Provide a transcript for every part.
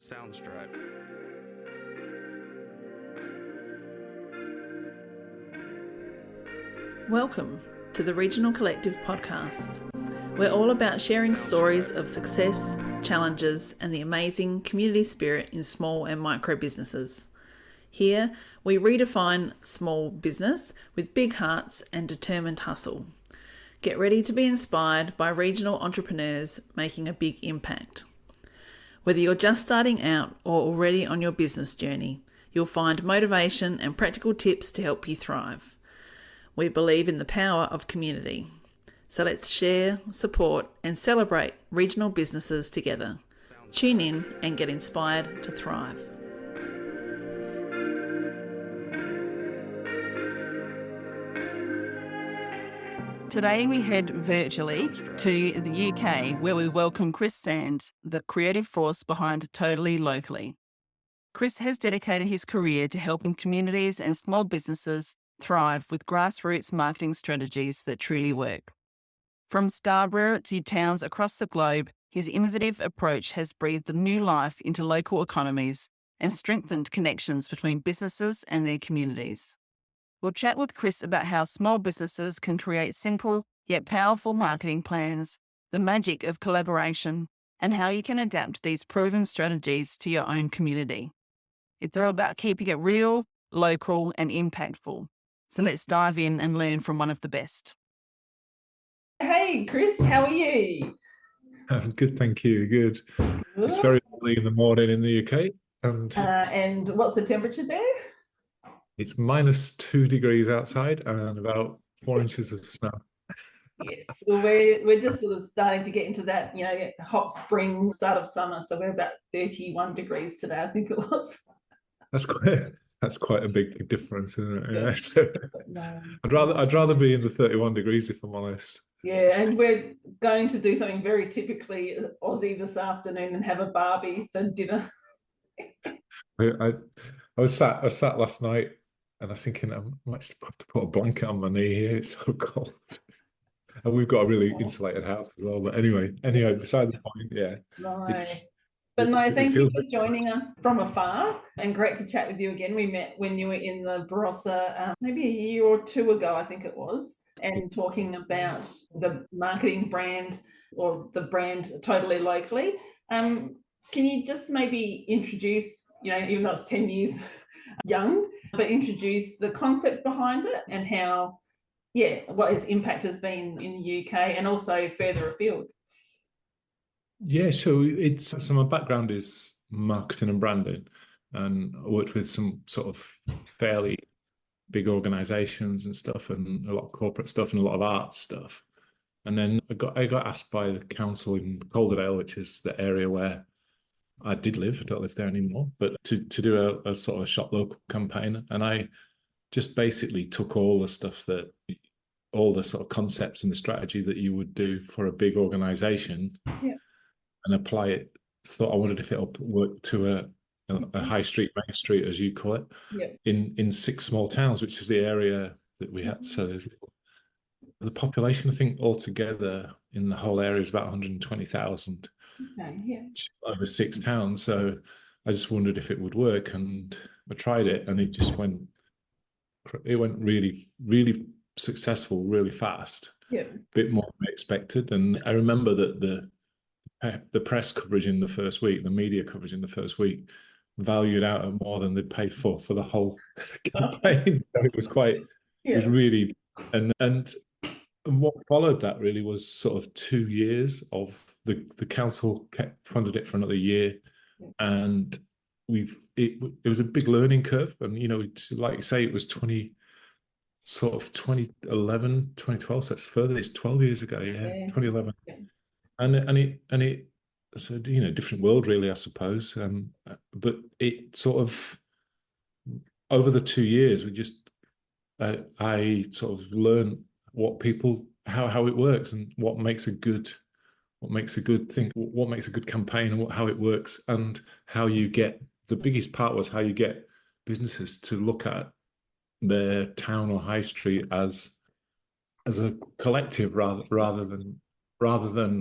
Soundstripe. Welcome to the Regional Collective podcast. We're all about sharing stories of success, challenges, and the amazing community spirit in small and micro businesses. Here, we redefine small business with big hearts and determined hustle. Get ready to be inspired by regional entrepreneurs making a big impact. Whether you're just starting out or already on your business journey, you'll find motivation and practical tips to help you thrive. We believe in the power of community. So let's share, support, and celebrate regional businesses together. Tune in and get inspired to thrive. Today we head virtually to the UK, where we welcome Chris Sands, the creative force behind Totally Locally. Chris has dedicated his career to helping communities and small businesses thrive with grassroots marketing strategies that truly work. From Scarborough to towns across the globe, his innovative approach has breathed new life into local economies and strengthened connections between businesses and their communities. We'll chat with Chris about how small businesses can create simple yet powerful marketing plans, the magic of collaboration, and how you can adapt these proven strategies to your own community. It's all about keeping it real, local, and impactful. So let's dive in and learn from one of the best. Hey, Chris, how are you? I'm good, thank you. Good. It's very early in the morning in the UK, and what's the temperature there? It's -2 degrees outside and about 4 inches of snow. Yes, well, we're just sort of starting to get into that, hot spring, start of summer. So we're about 31 degrees today, I think it was. That's quite a big difference, isn't it? Yeah. So No. I'd rather be in the 31 degrees if I'm honest. Yeah, and we're going to do something very typically Aussie this afternoon and have a barbie for dinner. I was sat last night and I was thinking I might have to put a blanket on my knee here. It's so cold. And we've got a really insulated house as well. But anyway, beside the point, yeah. Right. But no, thank you for joining us from afar, and great to chat with you again. We met when you were in the Barossa maybe a year or two ago, I think it was, and talking about the marketing brand or the brand Totally Locally. Can you just maybe introduce, even though it's 10 years young, but introduce the concept behind it and how, what its impact has been in the UK and also further afield? Yeah, so my background is marketing and branding, and I worked with some sort of fairly big organizations and stuff, and a lot of corporate stuff and a lot of art stuff. And then I got asked by the council in Calderdale, which is the area where I did live. I don't live there anymore, but to do a sort of shop local campaign. And I just basically took all the sort of concepts and the strategy that you would do for a big organization. Yeah. And apply it. Thought I wondered if it'll work to a high street, main street, as you call it, in 6 small towns, which is the area that we had. So the population, I think, altogether in the whole area is about 120,000. Okay, yeah. Over 6 towns. So I just wondered if it would work, and I tried it, and it went really, really successful, really fast. Yeah. A bit more than I expected. And I remember that the press coverage in the first week, the media coverage in the first week, valued out at more than they'd paid for the whole campaign. So it was it was really, and what followed that really was sort of 2 years of the council funded it for another year, and it was a big learning curve. And like you say, it was 2011, 2012, so it's 12 years ago. Yeah. 2011. Yeah. And it's a different world, really, I suppose. But it sort of, over the 2 years, I sort of learned how it works, and what makes a good thing, what makes a good campaign, and how it works, and how you get, the biggest part was how you get businesses to look at their town or high street as a collective rather than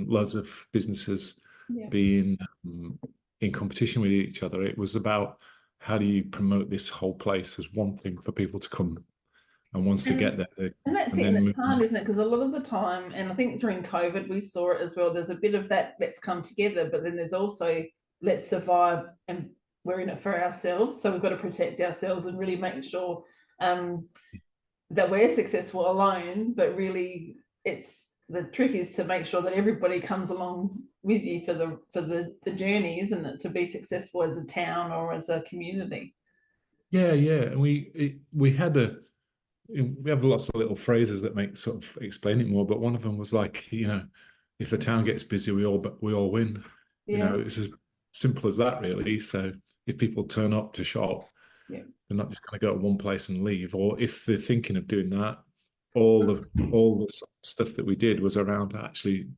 loads of businesses being in competition with each other. It was about how do you promote this whole place as one thing for people to come, and once they get there, and that's and it, and then it's move hard, on. isn't it? Because a lot of the time, and I think during COVID we saw it as well, there's a bit of that, let's come together, but then there's also let's survive, and we're in it for ourselves, so we've got to protect ourselves and really make sure that we're successful alone, but really it's the trick is to make sure that everybody comes along with you for the journey, isn't it, to be successful as a town or as a community. Yeah, and we have lots of little phrases that make sort of explain it more, but one of them was like, if the town gets busy, we all win. Yeah. It's as simple as that, really. So if people turn up to shop, Yeah. they're not just going to go to one place and leave. Or if they're thinking of doing that, all the stuff that we did was around actually,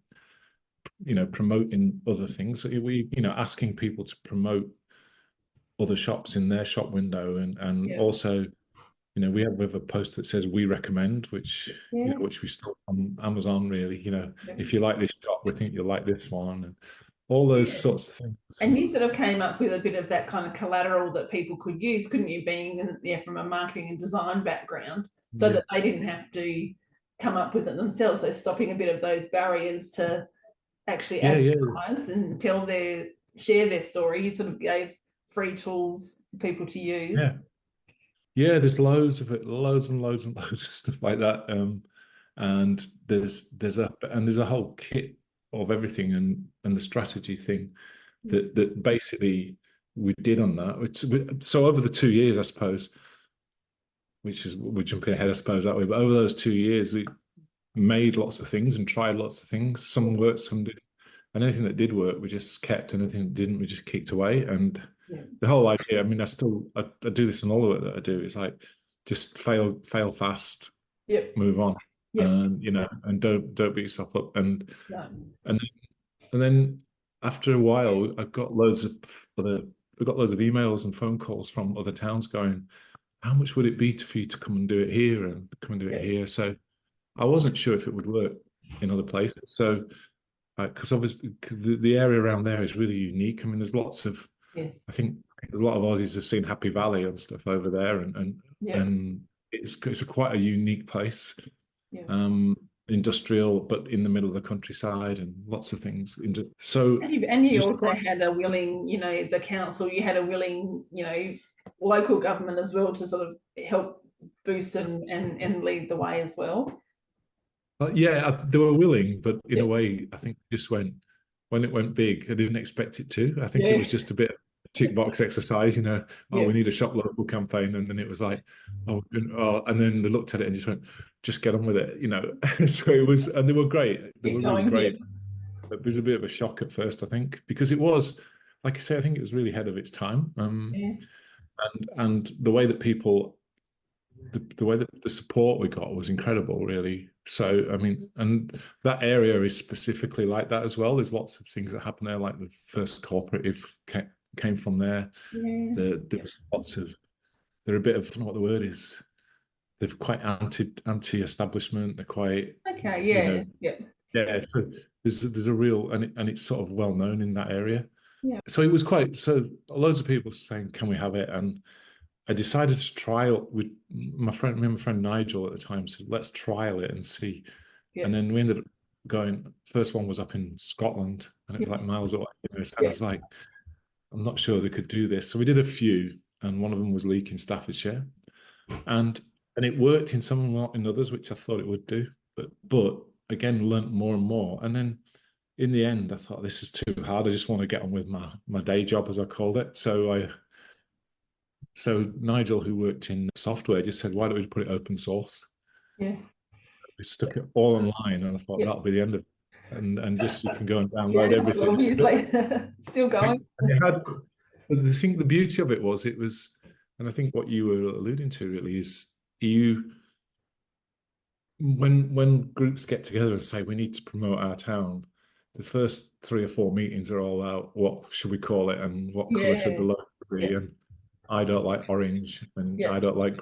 promoting other things. We, asking people to promote other shops in their shop window, and Yeah. also, we have a post that says we recommend, which Yeah. which we stole from Amazon, really. Yeah. If you like this shop, we think you'll like this one, and all those sorts of things. And you sort of came up with a bit of that kind of collateral that people could use, couldn't you, being from a marketing and design background, so that they didn't have to come up with it themselves. So stopping a bit of those barriers to actually advertise and share their story. You sort of gave free tools for people to use. There's loads of it, loads and loads and loads of stuff like that. And there's a whole kit of everything, and the strategy thing that basically we did on that. So over the 2 years, I suppose, we're jumping ahead, I suppose, that way. But over those 2 years, we made lots of things and tried lots of things. Some worked, some didn't. And anything that did work, we just kept, and anything that didn't, we just kicked away. And the whole idea, I mean, I do this in all the work that I do. It's like, just fail fast, move on, and and don't beat yourself up. And then after a while, I got loads of emails and phone calls from other towns going, how much would it be for you to come and do it here and come and do it here? So I wasn't sure if it would work in other places. So because obviously the area around there is really unique. I mean, there's lots of, I think a lot of Aussies have seen Happy Valley and stuff over there, and it's quite a unique place. Industrial, but in the middle of the countryside, and lots of things. So and you also had a willing, the council. You had a willing, local government as well to sort of help boost and lead the way as well. They were willing, but in a way, I think just when it went big, I didn't expect it to. I think it was just a bit tick box exercise, we need a shop local campaign, and then it was like, and then they looked at it and just went, just get on with it, So it was, and they were great. They were really great. It was a bit of a shock at first, I think, because it was, like I say, I think it was really ahead of its time. And the way that people, the way that the support we got was incredible, really. So, I mean, and that area is specifically like that as well. There's lots of things that happen there, like the first cooperative came from there. There was lots of, they're a bit of, I don't know what the word is. They're quite anti-establishment. They're quite So there's a real, and it's sort of well known in that area. So it was loads of people saying, can we have it? And I decided to trial with my friend Nigel at the time, said, let's trial it and see. And then we ended up going, first one was up in Scotland, and it was like miles away. And I was like, I'm not sure they could do this. So we did a few, and one of them was Leek in Staffordshire. And it worked in some, not in others, which I thought it would do. But again, learnt more and more. And then in the end, I thought, this is too hard. I just want to get on with my day job, as I called it. So Nigel, who worked in software, just said, why don't we put it open source? We stuck it all online, and I thought that'll be the end of it. And just, you can go and download everything. Still going. The beauty of it was, and I think what you were alluding to really is, when groups get together and say, we need to promote our town, the first 3 or 4 meetings are all about, what should we call it, and what colour should the logo be, and I don't like orange, and I don't like,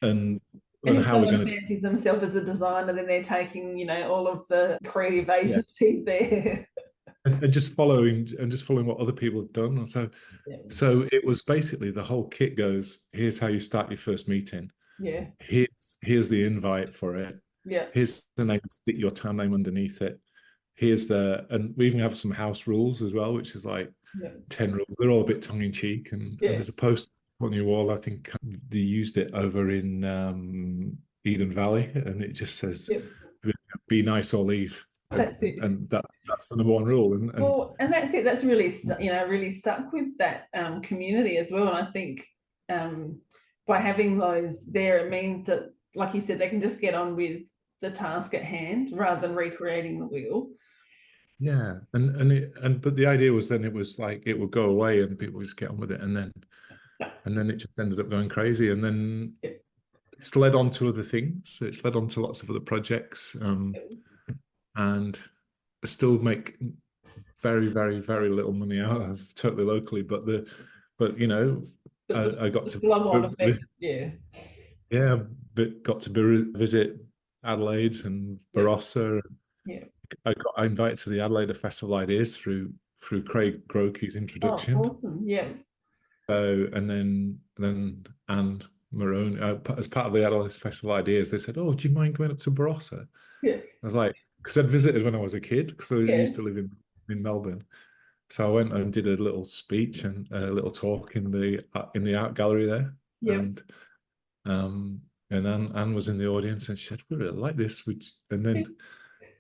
and how we're going to fancies themselves as a designer, then they're taking, all of the creative agency there. and just following what other people have done. And so it was basically the whole kit goes, here's how you start your first meeting. Yeah. Here's the invite for it. Yeah. Here's the name, stick your town name underneath it. And we even have some house rules as well, which is like 10 rules. They're all a bit tongue in cheek. And there's a post on your wall. I think they used it over in Eden Valley, and it just says, be nice or leave. And that's the number one rule. And that's it. That's really, really stuck with that community as well. And I think by having those there, it means that, like you said, they can just get on with the task at hand rather than recreating the wheel. Yeah, but the idea was then it was like it would go away and people would just get on with it, and then it just ended up going crazy, and then it's led on to other things. It's led on to lots of other projects, and I still make very, very, very little money out of totally locally, but I got to got to visit Adelaide and Barossa. I invited to the Adelaide Festival Ideas through Craig Grokey's introduction. Oh, awesome! Yeah. So and then Anne Maroney, as part of the Adelaide Festival Ideas, they said, "Oh, do you mind going up to Barossa?" Yeah. I was like, because I'd visited when I was a kid, because I used to live in Melbourne. So I went and did a little speech and a little talk in the art gallery there. Yeah. And Anne was in the audience, and she said, "We really like this." And then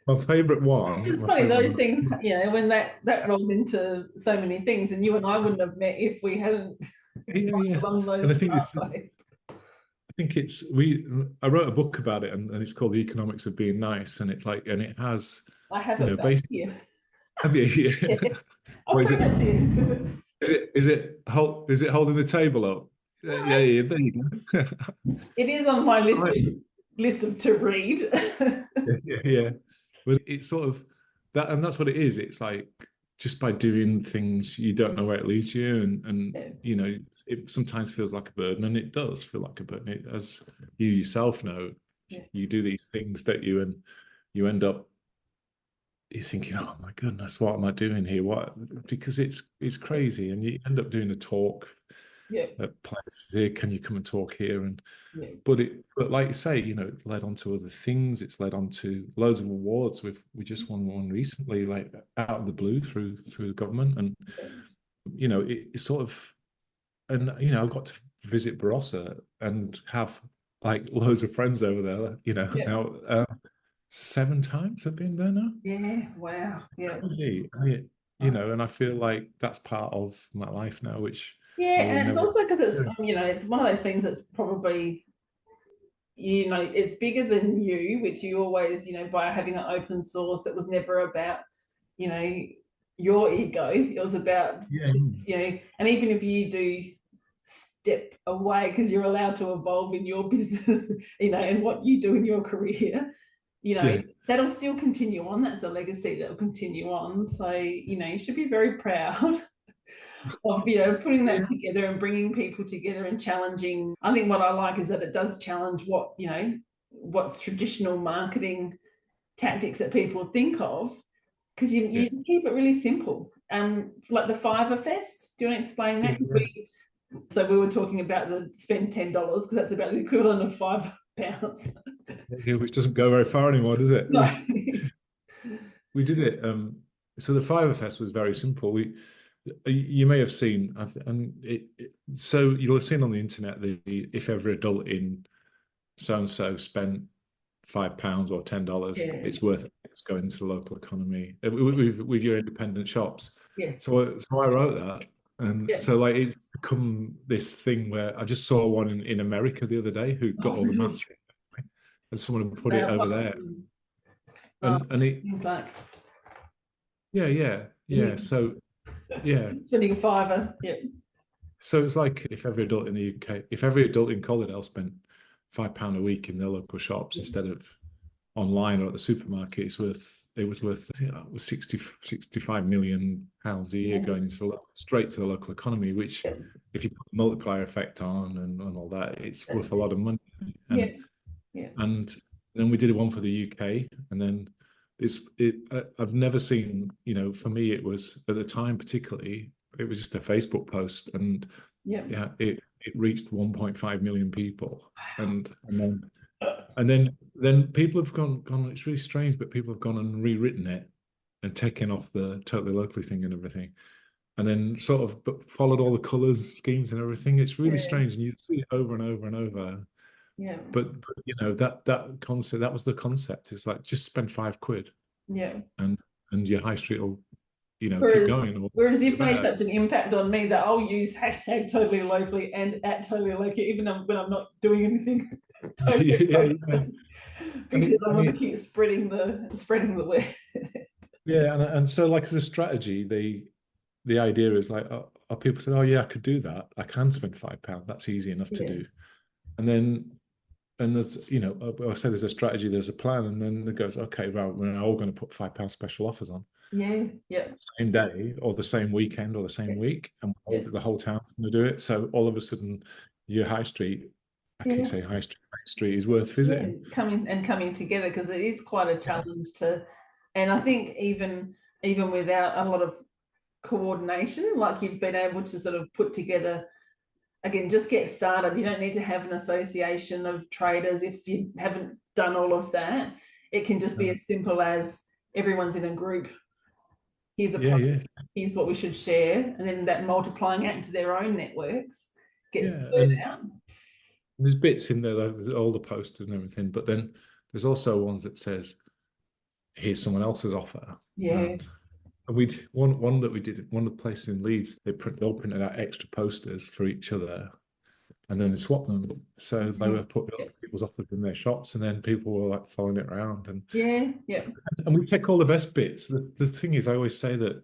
my favourite one. It's funny, those things, when that rolls into so many things, and you and I wouldn't have met if we hadn't along those pathways. I think I wrote a book about it, and it's called The Economics of Being Nice, and it's like, and it has, I have it basically. Have you? Yeah. What is it? Is it holding the table up? Yeah, there you go. It is on my list of to read. yeah. But it's sort of that, and that's what it is. It's like, just by doing things, you don't know where it leads you, and it sometimes feels like a burden, and it does feel like a burden. As you yourself know, you do these things, don't you? And you end up, you're thinking, oh my goodness, what am I doing here? Because it's crazy, and you end up doing a talk at places here. Can you come and talk here? And but like you say, it led on to other things. It's led on to loads of awards. We just won one recently, like out of the blue through the government, and it's sort of, and I got to visit Barossa and have like loads of friends over there. Now 7 times I've been there now. Yeah, wow. Yeah. Crazy. And I feel like that's part of my life now, which and it's also because it's it's one of those things that's probably it's bigger than you, which you always by having an open source, it was never about your ego. It was about and even if you do step away, because you're allowed to evolve in your business, and what you do in your career, that'll still continue on. That's the legacy that'll continue on. So you should be very proud of putting that together and bringing people together and challenging. I think what I like is that it does challenge what's traditional marketing tactics that people think of, because you just keep it really simple. Like the Fiverr Fest. Do you want to explain that? So we were talking about the spend $10, because that's about the equivalent of £5. Which doesn't go very far anymore, does it? No. We did it. So the Fiverr Fest was very simple. You may have seen, so you'll have seen on the internet if every adult in so and so spent £5 or $10, it's worth it. It's going to the local economy with your independent shops. Yes. So I wrote that. And so like it's become this thing where I just saw one in America the other day who got all the maths, and someone put it over there. And it like so spending a £5. So it's like if every adult in the UK, if every adult in Collardale spent £5 a week in their local shops instead of online or at the supermarket, it was worth 65 million pounds a year going straight to the local economy, which if you put the multiplier effect on and all that, it's worth a lot of money. And then we did one for the UK, and then I've never seen, for me, it was at the time, particularly, it was just a Facebook post, and yeah, it reached 1.5 million people. And then people have gone, it's really strange, but people have gone and rewritten it and taken off the totally locally thing and everything. And then sort of followed all the colours, schemes and everything. It's really strange. And you see it over and over and over. Yeah. But that concept, that was the concept. It's like, just spend £5. Yeah. And your high street will, Whereas, keep going. Whereas you've made such an impact on me that I'll use hashtag totally locally and at totally locally, even when I'm not doing anything. Totally because I want to keep spreading the word. Yeah, and so, like, as a strategy, the idea is like, people say, oh yeah, I could do that. I can spend £5. That's easy enough to do. And there's, I say there's a strategy, there's a plan, and then it goes, okay, right, we're all going to put £5 special offers on. Yeah. Same day or the same weekend or the same week, and the whole town's going to do it. So all of a sudden, your high street, I keep saying high street is worth visiting. Coming together, because it is quite a challenge and I think even without a lot of coordination, like, you've been able to sort of put together, again, just get started. You don't need to have an association of traders if you haven't done all of that. It can just be as simple as everyone's in a group. Here's a post. Here's what we should share, and then that multiplying out into their own networks gets the word out. There's bits in there, like all the posters and everything, but then there's also ones that says, here's someone else's offer. Yeah. And one that we did, one of the places in Leeds, they all printed out extra posters for each other, and then they swapped them. So they were putting up people's offers in their shops, and then people were like following it around. And and we take all the best bits. The thing is, I always say that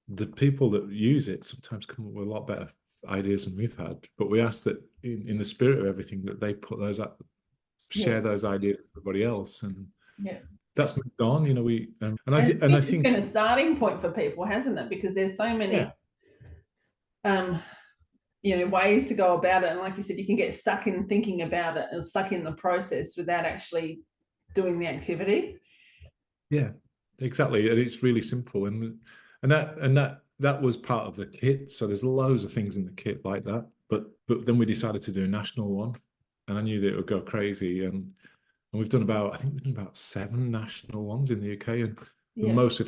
the people that use it sometimes come up with a lot better ideas than we've had. But we ask that in the spirit of everything, that they put those up, share those ideas with everybody else, and that's moved on. I think it's been a starting point for people, hasn't it? Because there's so many ways to go about it, and like you said, you can get stuck in thinking about it and stuck in the process without actually doing the activity. Yeah, exactly. And it's really simple, and that was part of the kit. So there's loads of things in the kit like that, but then we decided to do a national one, and I knew that it would go crazy, and we've done about 7 national ones in the UK, and the most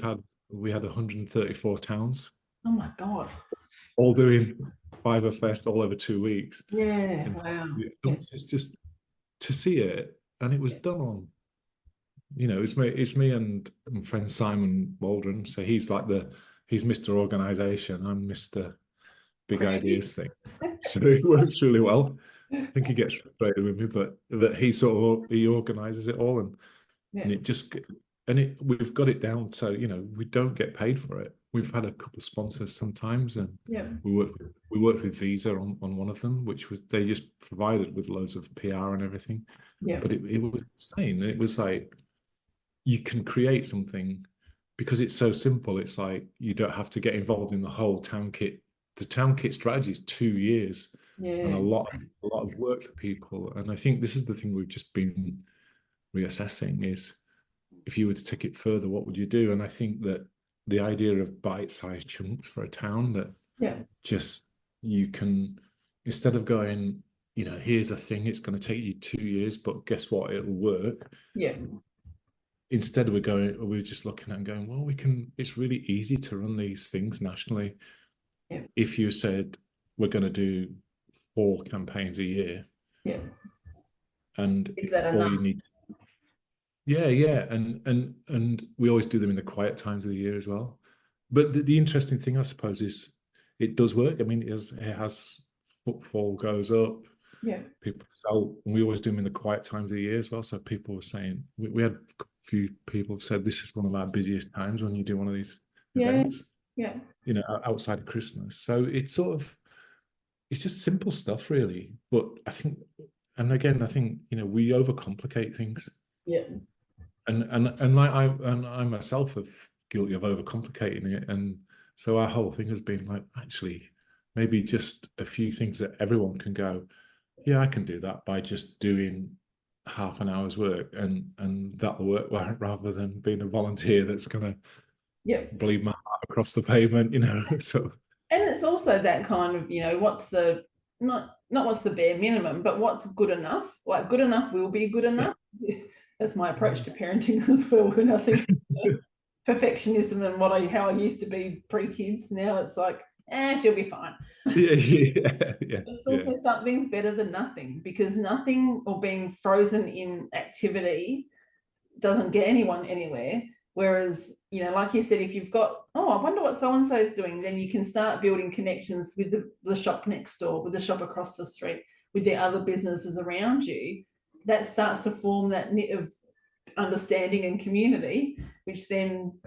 we had 134 towns. Oh my God. All doing Fiverr Fest all over 2 weeks. Yeah, wow. It's just to see it, and it was done on, it's me and friend Simon Waldron. So he's Mr. Organisation. I'm Mr. Big Ideas thing. So it works really well. I think he gets frustrated with me, but he organises it all, and it just, we've got it down so we don't get paid for it. We've had a couple of sponsors sometimes, and we worked with Visa on one of them, which was, they just provided with loads of PR and everything. But it was insane. It was like, you can create something because it's so simple. It's like, you don't have to get involved in the whole town kit. The town kit strategy is 2 years and a lot of work for people. And I think this is the thing we've just been reassessing, is if you were to take it further, what would you do? And I think that the idea of bite-sized chunks for a town that just, you can, instead of going, here's a thing, it's going to take you 2 years, but guess what, it'll work. Instead we're just looking at and going, well, it's really easy to run these things nationally. If you said, we're going to do 4 campaigns a year, and is that enough? all you need, and we always do them in the quiet times of the year as well. But the interesting thing, I suppose, is it does work. I mean, it has footfall goes up. People sell, and we always do them in the quiet times of the year as well. So people were saying, we had a few people have said, this is one of our busiest times when you do one of these events. Outside of Christmas. So it's just simple stuff, really. But I think, and again, I think, we overcomplicate things. And I myself have guilty of overcomplicating it, and so our whole thing has been like, actually, maybe just a few things that everyone can go, I can do that by just doing half an hour's work, and that'll work well, rather than being a volunteer that's going to bleed my heart across the pavement, So, and it's also that kind of, what's the not what's the bare minimum, but what's good enough. Like good enough will be good enough. That's my approach to parenting as well. When I think perfectionism and how I used to be pre-kids, now it's like, she'll be fine. It's also something's better than nothing, because nothing or being frozen in activity doesn't get anyone anywhere. Whereas, like you said, if you've got, I wonder what so-and-so is doing, then you can start building connections with the shop next door, with the shop across the street, with the other businesses around you. That starts to form that knit of understanding and community, which then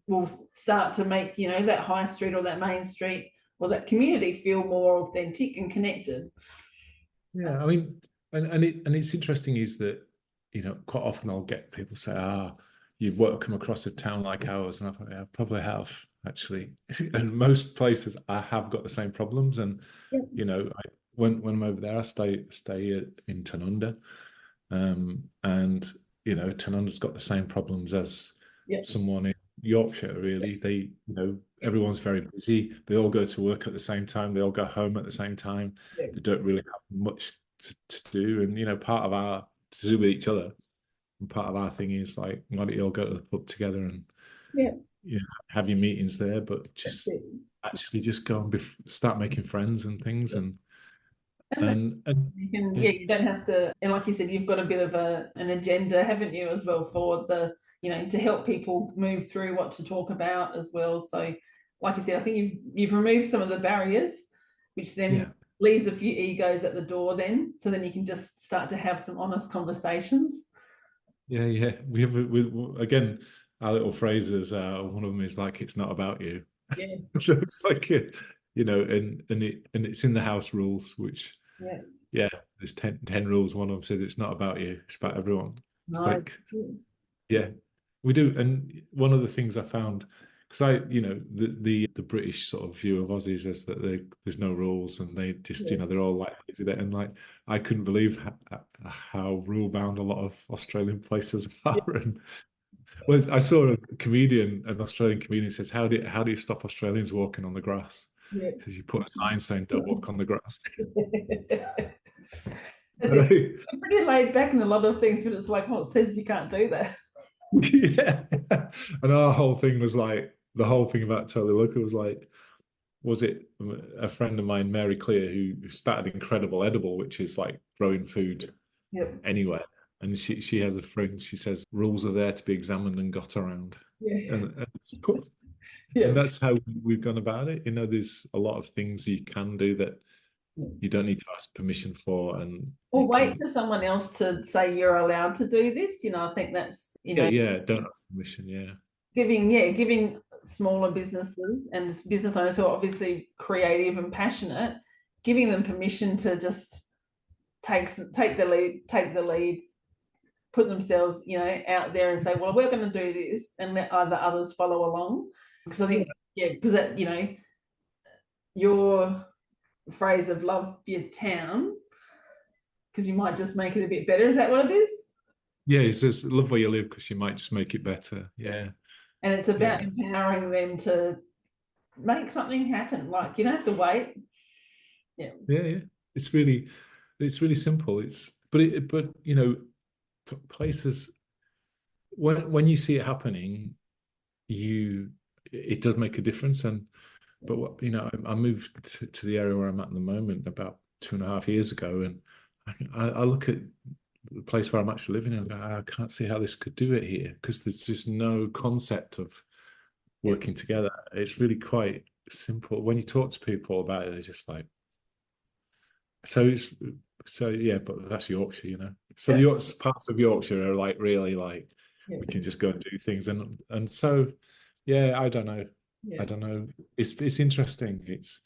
will start to make, that high street or that main street or that community feel more authentic and connected. Yeah, I mean, and it's interesting is that, quite often I'll get people say, you've come across a town like ours, and I probably have, actually. And most places I have got the same problems, and when I'm over there, I stay in Tanunda, and Tanunda's got the same problems as someone in Yorkshire. Really, they everyone's very busy. They all go to work at the same time. They all go home at the same time. They don't really have much to do, and part of our to do with each other. And part of our thing is like, why don't you all go to the pub together and have your meetings there, but just actually just go and start making friends and things, and you don't have to. And like you said, you've got a bit of an agenda, haven't you, as well, for the to help people move through what to talk about as well. So, like you said, I think you've removed some of the barriers, which then leaves a few egos at the door. Then, so then you can just start to have some honest conversations. Yeah. We have again, our little phrases. One of them is like, "It's not about you." Yeah. So it's like, and it's in the house rules, which there's 10 rules. One of them says it's not about you, it's about everyone. It's like, we do. And one of the things I found, because the British sort of view of Aussies is that there's no rules, and they just they're all like, and like, I couldn't believe how rule bound a lot of Australian places are. And I saw an Australian comedian says, how do you stop Australians walking on the grass? Because you put a sign saying don't walk on the grass. I'm pretty laid back in a lot of things, but it's like, well, it says you can't do that. And our whole thing was like, the whole thing about Totally Local was like, was it a friend of mine, Mary Clear, who started Incredible Edible, which is like growing food anywhere. And she has a thing, she says, rules are there to be examined and got around. And that's how we've gone about it. There's a lot of things you can do that you don't need to ask permission for, or wait for someone else to say you're allowed to do this. I think that's don't ask permission. Giving smaller businesses and business owners who are obviously creative and passionate, giving them permission to just take the lead, put themselves out there and say, well, we're going to do this, and let others follow along. Because I think because that your phrase of love your town, because you might just make it a bit better. Is that what it is? Yeah, it says love where you live because you might just make it better. Yeah. And it's about empowering them to make something happen. Like, you don't have to wait. Yeah. It's really simple. But places, when you see it happening, it does make a difference. But I moved to the area where I'm at the moment about 2.5 years ago, and I look at the place where I'm actually living and I can't see how this could do it here, because there's just no concept of working together. It's really quite simple. When you talk to people about it, they're just like, but that's Yorkshire, so the parts of Yorkshire are like really like, we can just go and do things, and so I don't know. It's interesting. It's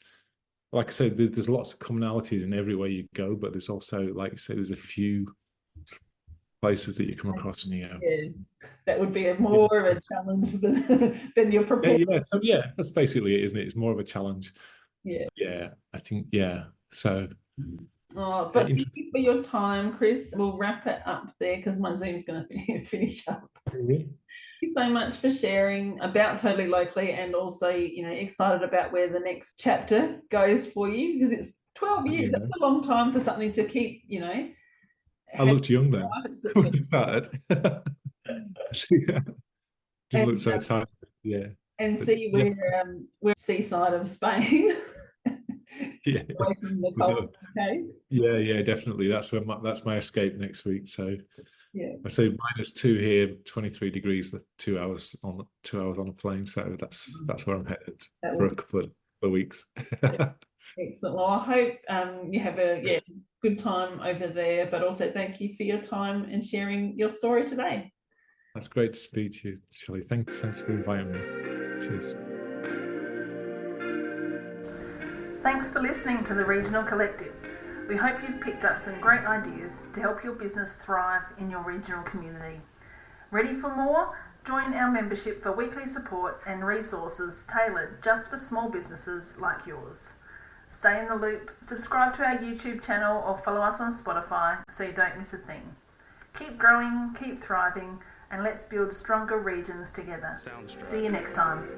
like I said, there's lots of commonalities in everywhere you go, but there's also, like you said, there's a few places that you come across and you go, that would be more of a challenge than you're prepared. So that's basically it, isn't it? It's more of a challenge. I think so Oh, but thank you for your time, Chris. We'll wrap it up there because my Zoom's going to finish up. Thank you so much for sharing about Totally Locally, and also, excited about where the next chapter goes for you, because it's 12 years. That's a long time for something to keep, I looked young then when I started. Didn't look so tired. Yeah. And see, we're seaside of Spain. Yeah. Away from the cold. Okay. Yeah, definitely. That's my escape next week. So yeah, I say -2 here, 23 degrees. The 2 hours on a plane. So that's where I'm headed for a couple of weeks. Excellent. Well, I hope you have a good time over there. But also, thank you for your time and sharing your story today. That's great to speak to you, Shelley. Thanks for inviting me. Cheers. Thanks for listening to the Regional Collective. We hope you've picked up some great ideas to help your business thrive in your regional community. Ready for more? Join our membership for weekly support and resources tailored just for small businesses like yours. Stay in the loop, subscribe to our YouTube channel or follow us on Spotify so you don't miss a thing. Keep growing, keep thriving, and let's build stronger regions together. See you next time.